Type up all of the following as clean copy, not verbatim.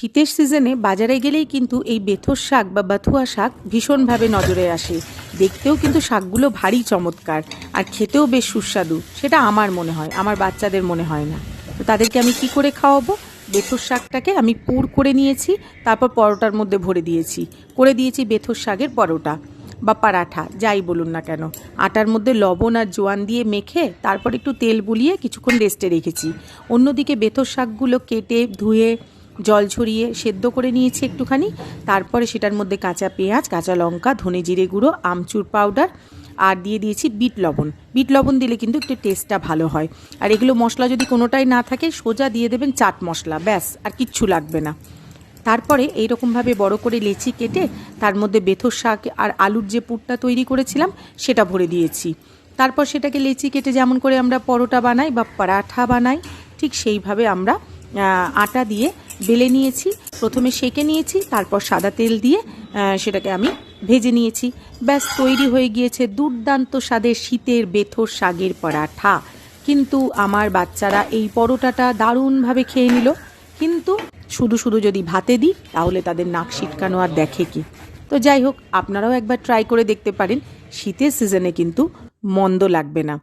শীতের সিজনে বাজারে গেলেই কিন্তু এই বেথর শাক বা বাথুয়া শাক ভীষণভাবে নজরে আসে। দেখতেও কিন্তু শাকগুলো ভারী চমৎকার আর খেতেও বেশ সুস্বাদু, সেটা আমার মনে হয়, আমার বাচ্চাদের মনে হয় না। তো তাদেরকে আমি কি করে খাওয়াবো? বেথর শাকটাকে আমি পুর করে নিয়েছি, তারপর পরোটার মধ্যে ভরে দিয়েছি বেথর শাকের পরোটা বা পরাঠা যাই বলুন না কেন। আটার মধ্যে লবণ আর জোয়ান দিয়ে মেখে তারপর একটু তেল বুলিয়ে কিছুক্ষণ রেস্টে রেখেছি। অন্যদিকে বেথর শাকগুলো কেটে ধুয়ে জল ঝরিয়ে সেদ্ধ করে নিয়েছি একটুখানি। তারপরে সেটার মধ্যে কাঁচা পেঁয়াজ, কাঁচা লঙ্কা, ধনে জিরে গুঁড়ো, আমচুর পাউডার আর দিয়ে দিয়েছি বিট লবণ দিলে কিন্তু একটু টেস্টটা ভালো হয়। আর এগুলো মশলা যদি কোনোটাই না থাকে সোজা দিয়ে দেবেন চাট মশলা, ব্যাস আর কিচ্ছু লাগবে না। তারপরে এইরকমভাবে বড় করে লেচি কেটে তার মধ্যে বেথর শাক আর আলুর যে পুরটা তৈরি করেছিলাম সেটা ভরে দিয়েছি। তারপর সেটাকে লেচি কেটে যেমন করে আমরা পরোটা বানাই বা পরাঠা বানাই, ঠিক সেইভাবে আমরা আটা দিয়ে বেলে নিয়েছি। প্রথমে সেঁকে নিয়েছি, তারপর সাদা তেল দিয়ে সেটাকে আমি ভেজে নিয়েছি। ব্যাস তৈরি হয়ে গিয়েছে দুর্দান্ত স্বাদের শীতের বেথর শাকের পরাঠা। কিন্তু আমার বাচ্চারা এই পরোটাটা দারুণভাবে খেয়ে নিল। কিন্তু শুধু শুধু যদি ভাতে দিই তাহলে তাদের নাক সিটকানো আর দেখে কি। তো যাই হোক, আপনারাও একবার ট্রাই করে দেখতে পারেন, শীতের সিজনে কিন্তু মন্দ লাগবে না।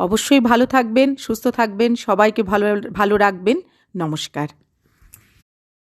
অবশ্যই ভালো থাকবেন, সুস্থ থাকবেন, সবাইকে ভালো ভালো রাখবেন। নমস্কার।